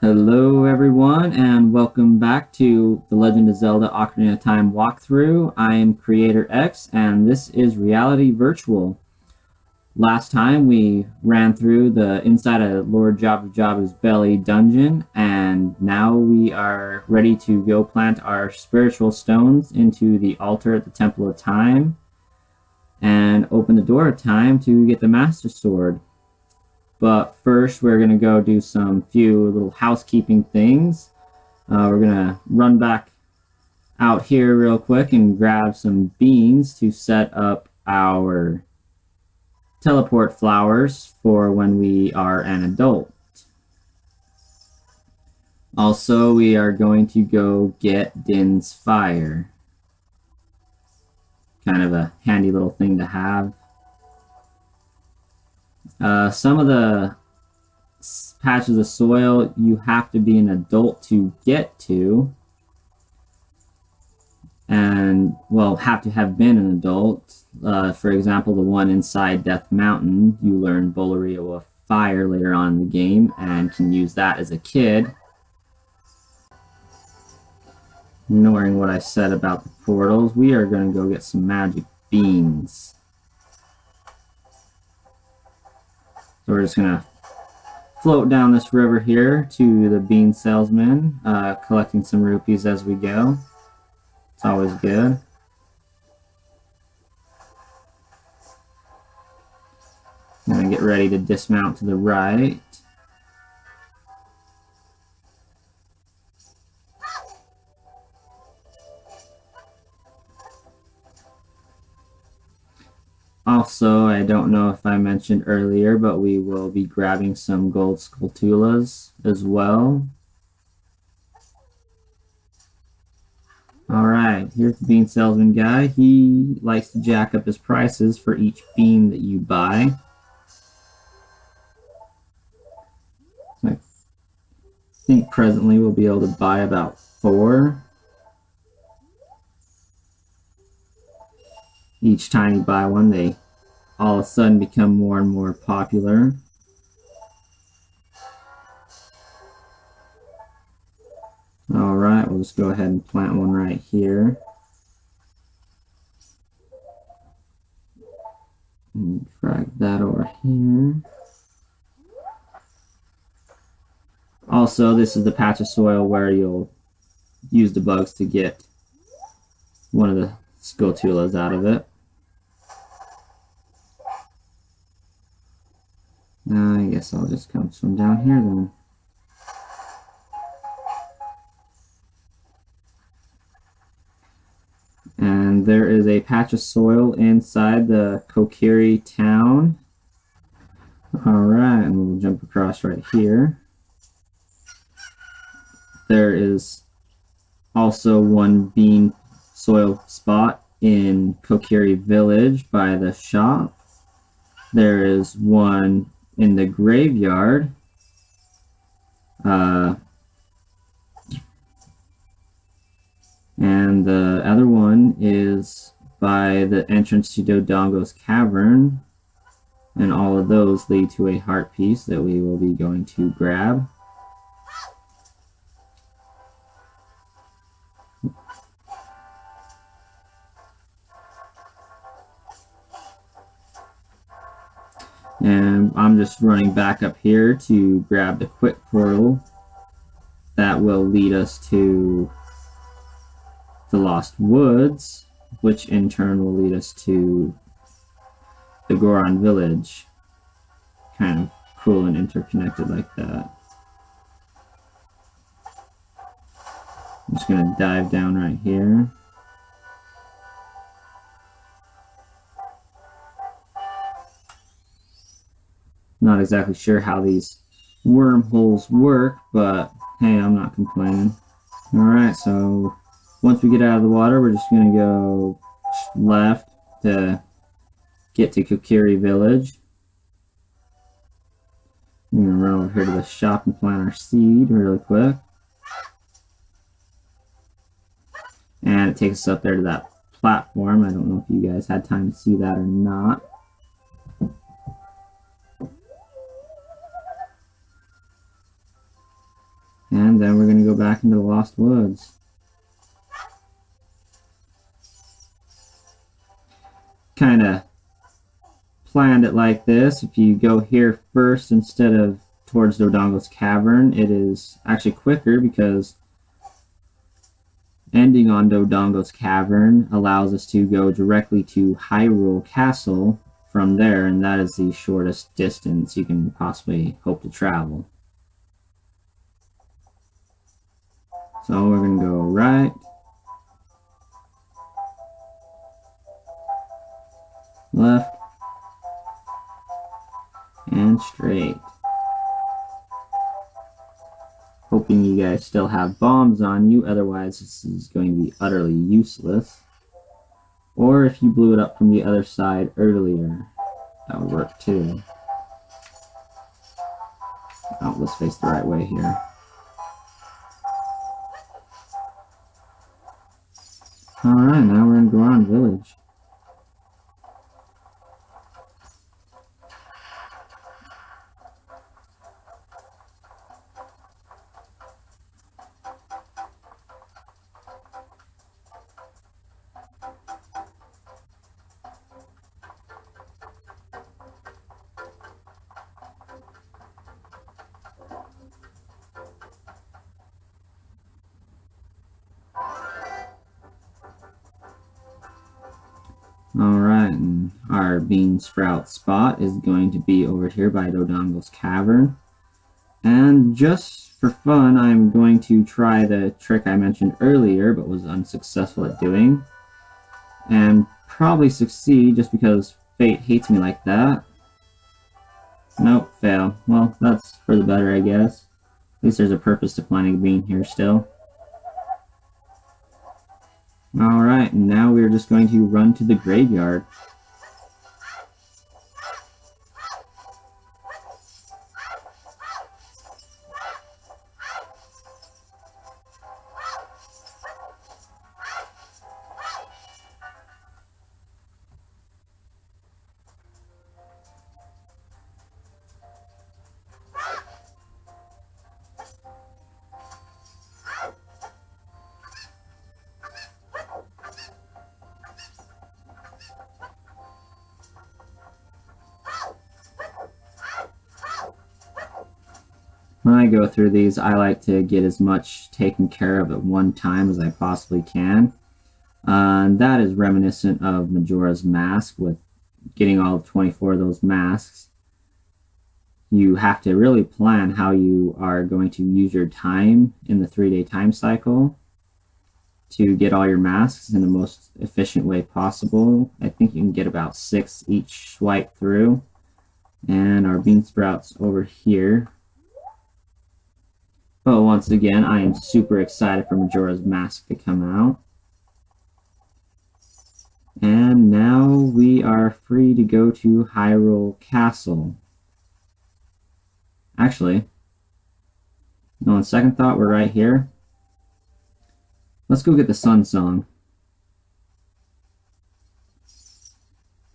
Hello everyone and welcome back to The Legend of Zelda Ocarina of Time walkthrough. I am Creator X and this is Reality Virtual. Last time we ran through the inside of Lord Jabu Jabu's belly dungeon, and now we are ready to go plant our spiritual stones into the altar at the Temple of Time and open the door of time to get the Master Sword. But first, we're going to go do some few little housekeeping things. We're going to run back out here real quick and grab some beans to set up our teleport flowers for when we are an adult. Also, we are going to go get Din's Fire. Kind of a handy little thing to have. Some of the patches of soil you have to be an adult to get to, and well, have to have been an adult. For example, the one inside Death Mountain, you learn Bolario of Fire later on in the game and can use that as a kid. Ignoring what I said about the portals, we are going to go get some magic beans. So we're just going to float down this river here to the bean salesman, collecting some rupees as we go. It's always good. I'm going to get ready to dismount to the right. Also, I don't know if I mentioned earlier, but we will be grabbing some gold Skulltulas as well. Alright, here's the bean salesman guy. He likes to jack up his prices for each bean that you buy. So I think presently we'll be able to buy about 4. Each time you buy one, they all of a sudden become more and more popular. Alright, we'll just go ahead and plant one right here. And drag that over here. Also, this is the patch of soil where you'll use the bugs to get one of the Skulltulas out of it. I guess I'll just come swim down here then. And there is a patch of soil inside the Kokiri town. Alright, and we'll jump across right here. There is also one bean soil spot in Kokiri village by the shop. There is one in the graveyard. And the other one is by the entrance to Dodongo's cavern. And all of those lead to a heart piece that we will be going to grab. And I'm just running back up here to grab the quick portal that will lead us to the Lost Woods, which in turn will lead us to the Goron village. Kind of cool and interconnected like that. I'm just going to dive down right here. Not exactly sure how these wormholes work, but hey, I'm not complaining. Alright, so once we get out of the water, we're just going to go left to get to Kokiri village. I'm going to run over here to the shop and plant our seed really quick. And it takes us up there to that platform. I don't know if you guys had time to see that or not. And then we're going to go back into the Lost Woods. Kind of planned it like this. If you go here first instead of towards Dodongo's Cavern, it is actually quicker because ending on Dodongo's Cavern allows us to go directly to Hyrule Castle from there, and that is the shortest distance you can possibly hope to travel. So we're going to go right, left, and straight. Hoping you guys still have bombs on you, otherwise this is going to be utterly useless. Or if you blew it up from the other side earlier, that would work too. Oh, let's face the right way here. Alright, now we're in Goron Village. Alright, and our bean sprout spot is going to be over here by Dodongo's Cavern. And just for fun, I'm going to try the trick I mentioned earlier, but was unsuccessful at doing. And probably succeed just because fate hates me like that. Nope, fail. Well, that's for the better, I guess. At least there's a purpose to planting being here still. Alright, and now we're just going to run to the graveyard. When I go through these, I like to get as much taken care of at one time as I possibly can. And that is reminiscent of Majora's Mask, with getting all 24 of those masks. You have to really plan how you are going to use your time in the 3-day time cycle to get all your masks in the most efficient way possible. I think you can get about 6 each swipe through. And our bean sprouts over here. But once again, I am super excited for Majora's Mask to come out. And now we are free to go to Hyrule Castle. Actually, on second thought, we're right here. Let's go get the Sun Song.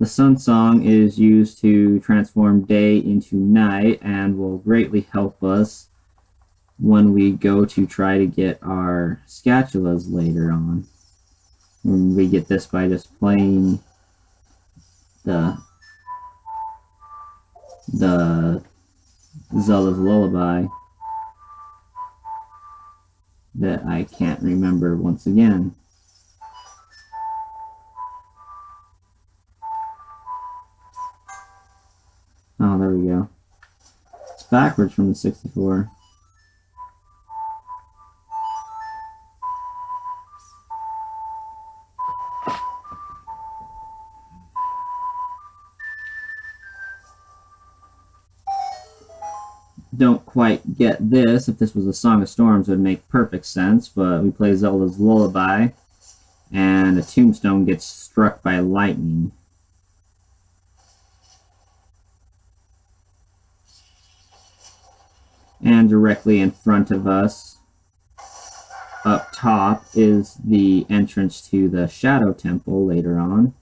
The Sun Song is used to transform day into night and will greatly help us when we go to try to get our Scatulas later on. And we get this by just playing the Zelda's Lullaby that I can't remember once again. Oh, there we go. It's backwards from the 64. Don't quite get this. If this was a Song of Storms, it would make perfect sense, but we play Zelda's Lullaby, and a tombstone gets struck by lightning. And directly in front of us, up top, is the entrance to the Shadow Temple later on.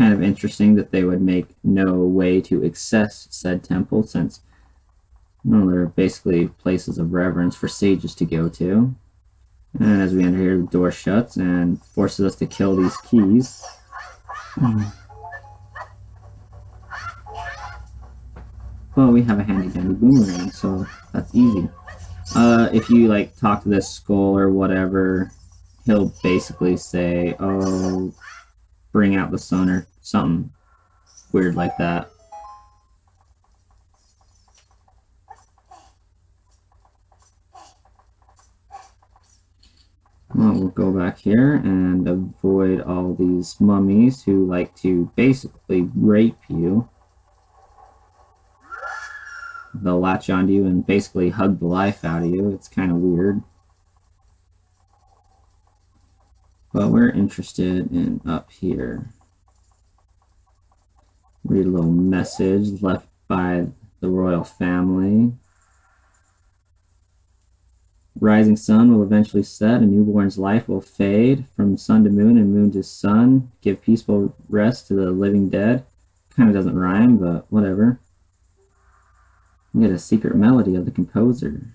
kind of interesting that they would make no way to access said temple, since they're basically places of reverence for sages to go to. And as we enter here, the door shuts and forces us to kill these keys. Well, we have a handy dandy boomerang, so that's easy. If you like talk to this skull or whatever, he'll basically say, "Oh, bring out the sun," or something weird like that. Well, we'll go back here and avoid all these mummies who like to basically rape you. They'll latch onto you and basically hug the life out of you. It's kind of weird. But we're interested in up here. Read a little message left by the royal family. Rising sun will eventually set, a newborn's life will fade from sun to moon and moon to sun. Give peaceful rest to the living dead. Kind of doesn't rhyme, but whatever. We get a secret melody of the composer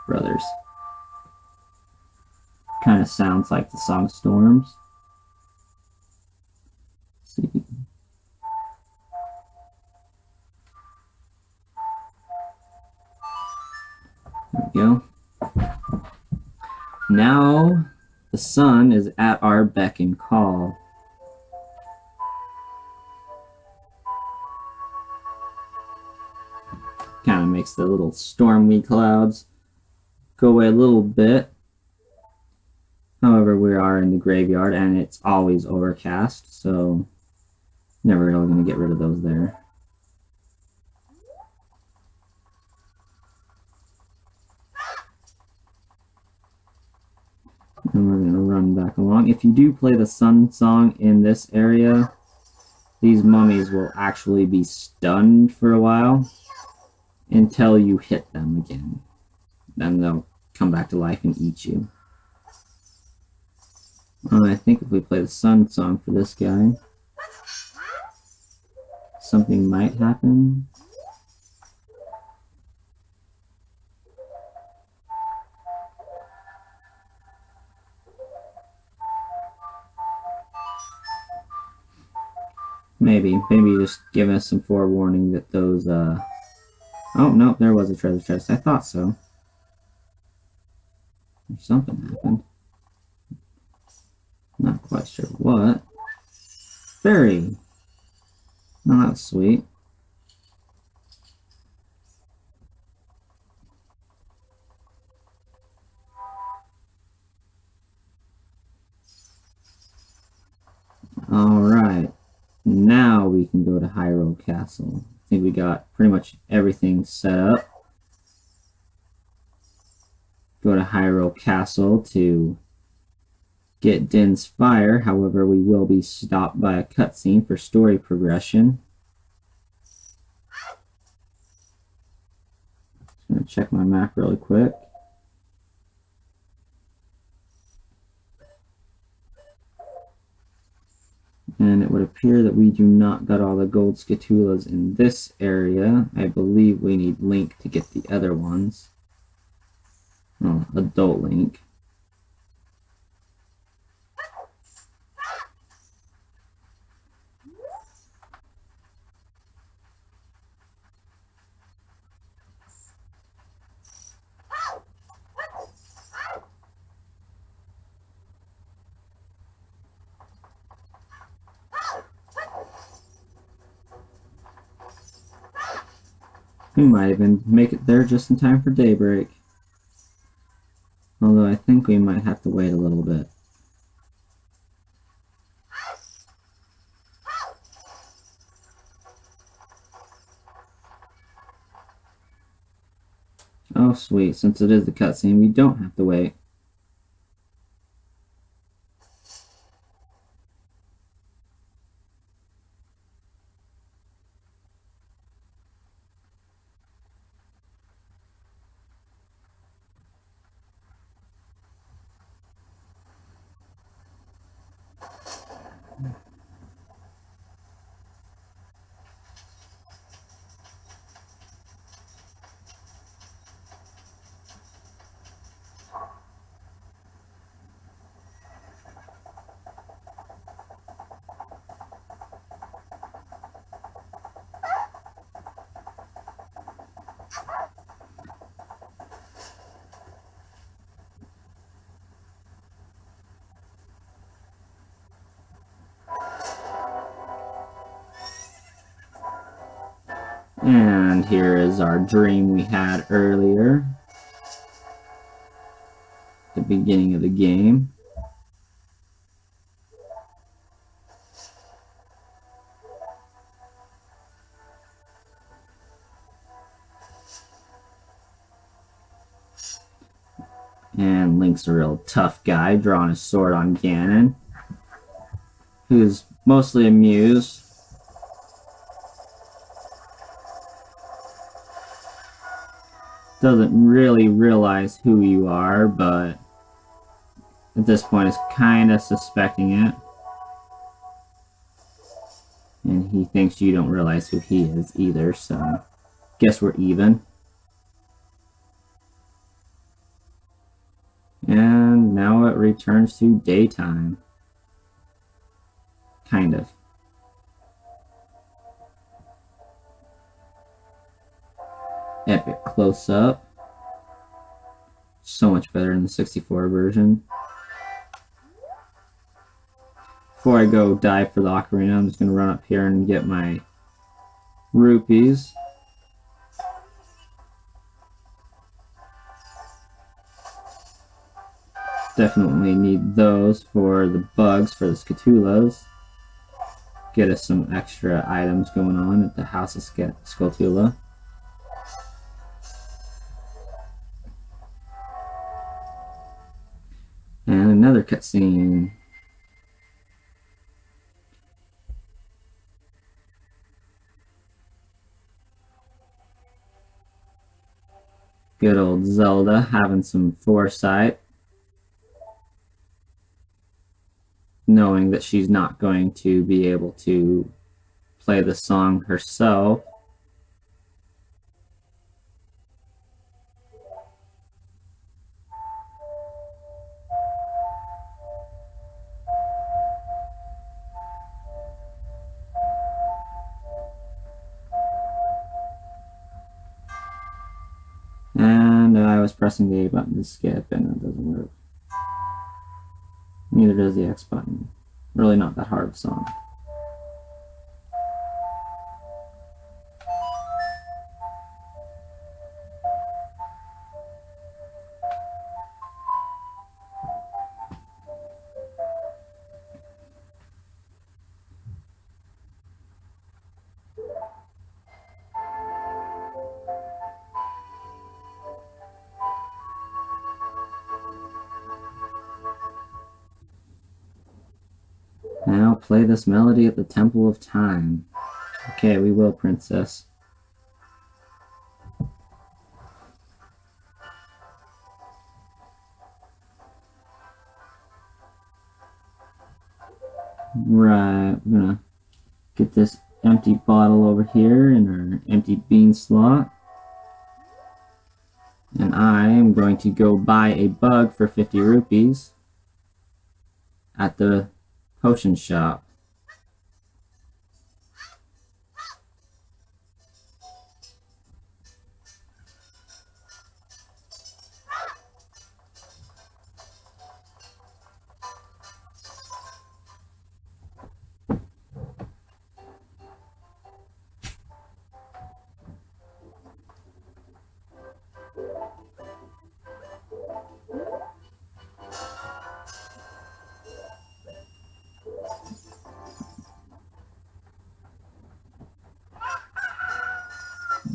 brothers. Kind of sounds like the song Storms. Let's see. There we go. Now the sun is at our beck and call. Kind of makes the little stormy clouds go away a little bit. However, we are in the graveyard and it's always overcast, so never really going to get rid of those there. And we're going to run back along. If you do play the sun song in this area, these mummies will actually be stunned for a while until you hit them again. Then they'll come back to life and eat you. I think if we play the sun song for this guy, something might happen. Maybe just give us some forewarning that those, oh, no, there was a treasure chest. I thought so. Something happened. Not quite sure what. Fairy. Oh, that's sweet. Alright. Now we can go to Hyrule Castle. I think we got pretty much everything set up. Go to Hyrule Castle to get Din's Fire. However, we will be stopped by a cutscene for story progression. Just going to check my map really quick. And it would appear that we do not got all the gold Scatulas in this area. I believe we need Link to get the other ones. Oh, Adult Link. We might even make it there just in time for daybreak. Although I think we might have to wait a little bit. Oh sweet, since it is the cutscene, we don't have to wait. And here is our dream we had earlier, at the beginning of the game. And Link's a real tough guy, drawing his sword on Ganon, who's mostly amused. Doesn't really realize who you are, but at this point is kind of suspecting it. And he thinks you don't realize who he is either, so guess we're even. And now it returns to daytime. Kind of. Epic close-up. So much better in the 64 version. Before I go dive for the ocarina, I'm just going to run up here and get my rupees. Definitely need those for the bugs, for the Skulltulas. Get us some extra items going on at the House of Skulltula. And another cutscene. Good old Zelda having some foresight, knowing that she's not going to be able to play the song herself. And I was pressing the A button to skip, and it doesn't work. Neither does the X button. Really not that hard of a song. Now play this melody at the Temple of Time. Okay, we will, princess. Right, we're gonna get this empty bottle over here in our empty bean slot. And I am going to go buy a bug for 50 rupees at the potion shop.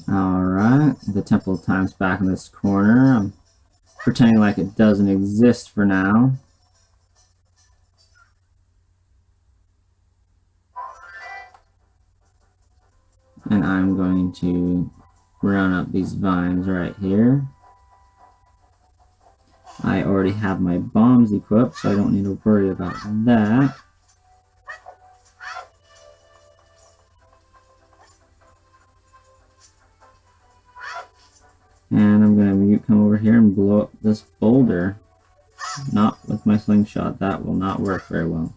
Alright, the Temple of Time's back in this corner. I'm pretending like it doesn't exist for now. And I'm going to run up these vines right here. I already have my bombs equipped, so I don't need to worry about that. And I'm going to come over here and blow up this boulder. Not with my slingshot, that will not work very well.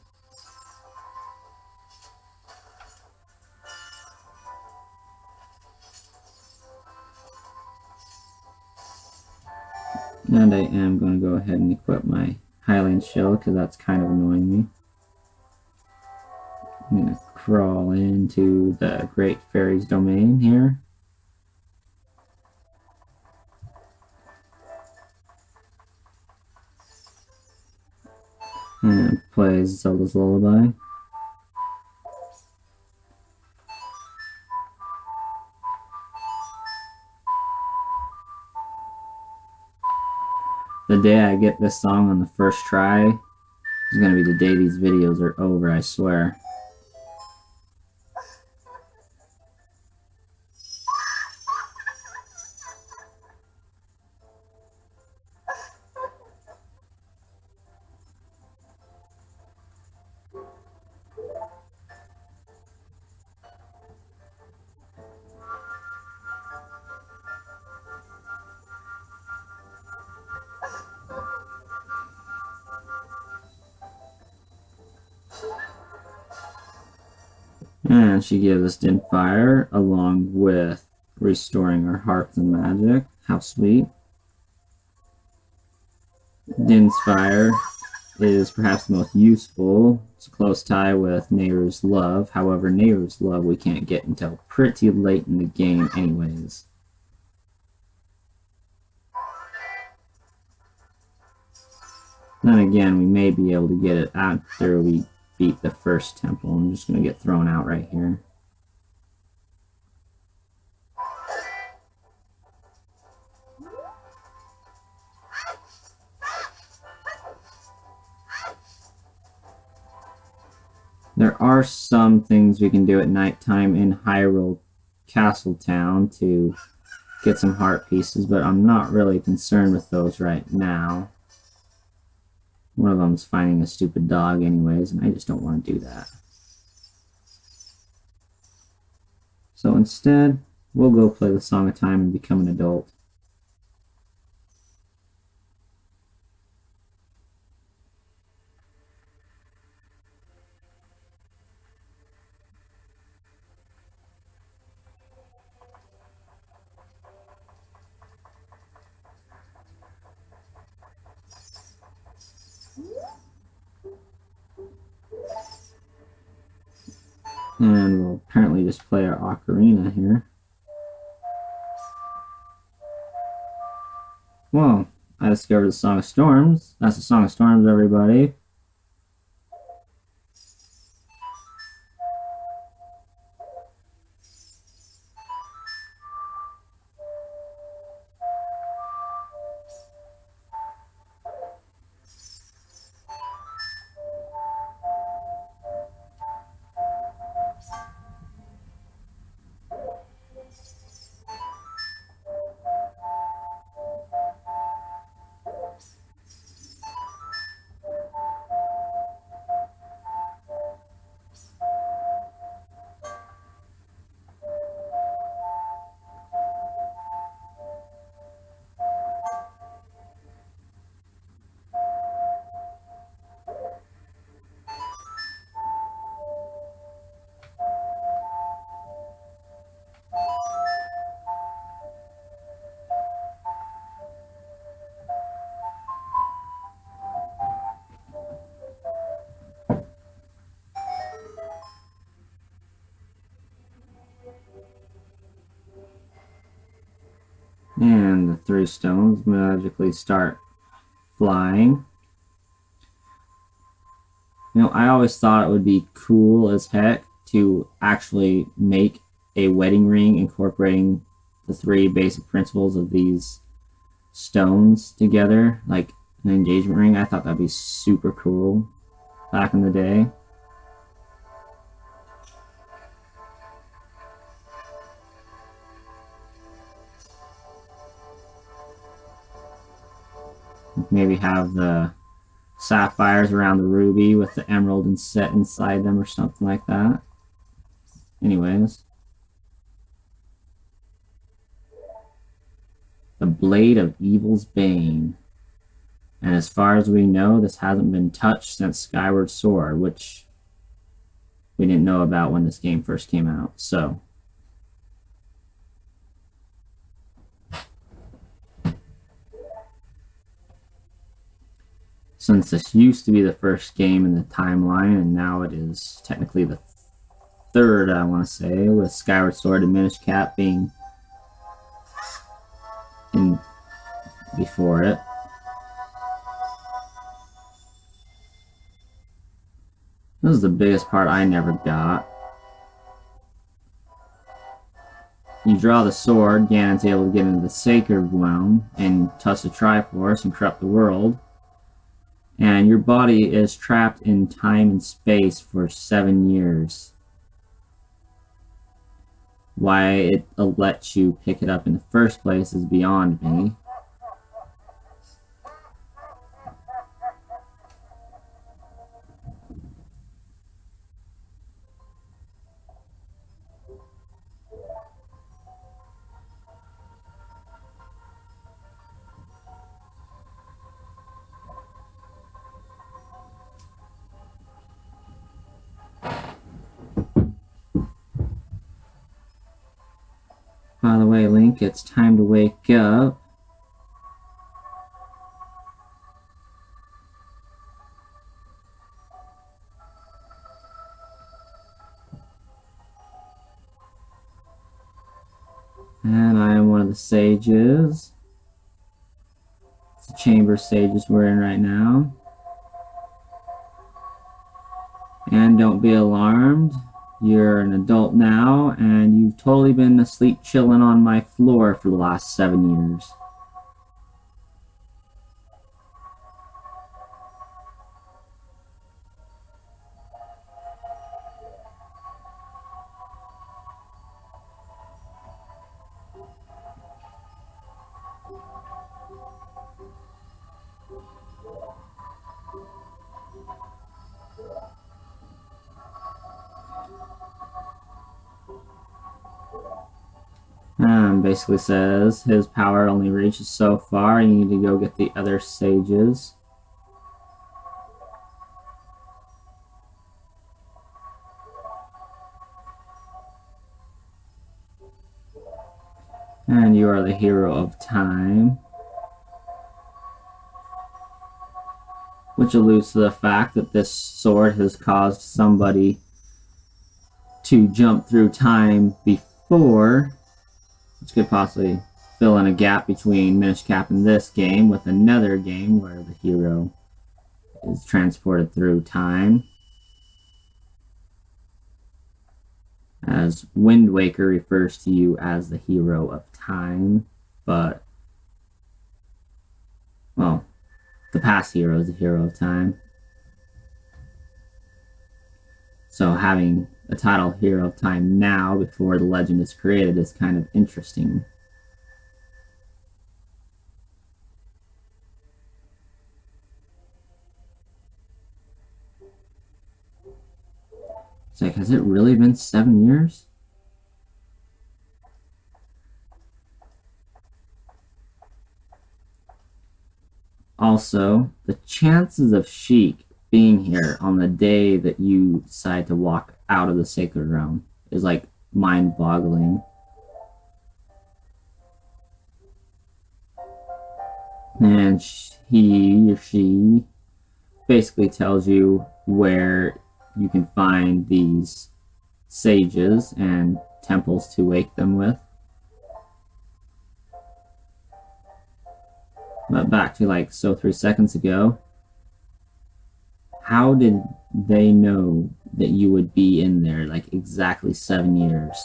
And I am going to go ahead and equip my Hylian shield because that's kind of annoying me. I'm going to crawl into the Great Fairy's domain here. And plays Zelda's Lullaby. The day I get this song on the first try is gonna be the day these videos are over, I swear. And she gives us Din Fire along with restoring our hearts and magic. How sweet. Din's Fire is perhaps the most useful. It's a close tie with Nehru's Love. However, Nehru's Love we can't get until pretty late in the game anyways. Then again, we may be able to get it after we beat the first temple. I'm just going to get thrown out right here. There are some things we can do at nighttime in Hyrule Castletown to get some heart pieces, but I'm not really concerned with those right now. One of them's finding a stupid dog anyways, and I just don't want to do that. So instead, we'll go play the Song of Time and become an adult. And we'll apparently just play our ocarina here. Well, I discovered the Song of Storms. That's the Song of Storms, everybody. And the 3 stones magically start flying. You know, I always thought it would be cool as heck to actually make a wedding ring incorporating the 3 basic principles of these stones together, like an engagement ring. I thought that'd be super cool back in the day. Maybe have the sapphires around the ruby with the emerald and set inside them or something like that. Anyways. The Blade of Evil's Bane. And as far as we know, this hasn't been touched since Skyward Sword, which we didn't know about when this game first came out. So since this used to be the first game in the timeline, and now it is technically the 3rd, I want to say, with Skyward Sword and Minish Cap being in before it. This is the biggest part I never got. You draw the sword, Ganon's able to get into the Sacred Realm and touch the Triforce and corrupt the world. And your body is trapped in time and space for 7 years. Why it lets you pick it up in the first place is beyond me. By the way, Link, it's time to wake up. And I am one of the sages. It's the chamber sages we're in right now. And don't be alarmed. You're an adult now, and you've totally been asleep chilling on my floor for the last 7 years. Basically says his power only reaches so far. You need to go get the other sages. And you are the hero of time. Which alludes to the fact that this sword has caused somebody to jump through time before, which could possibly fill in a gap between Minish Cap and this game with another game where the hero is transported through time. As Wind Waker refers to you as the hero of time, but, well, the past hero is the hero of time. So having a title Hero of Time now before the legend is created is kind of interesting. It's like, has it really been 7 years? Also, the chances of Sheik being here on the day that you decide to walk out of the Sacred Realm is like mind-boggling. And he or she basically tells you where you can find these sages and temples to wake them with. But back to like 3 seconds ago, how did they know that you would be in there like exactly 7 years?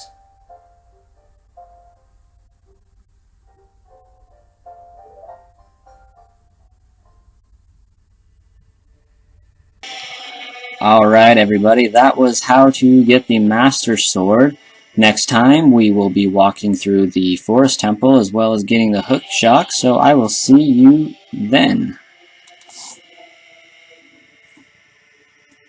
Alright everybody, that was how to get the Master Sword. Next time we will be walking through the Forest Temple as well as getting the Hook Shock, so I will see you then.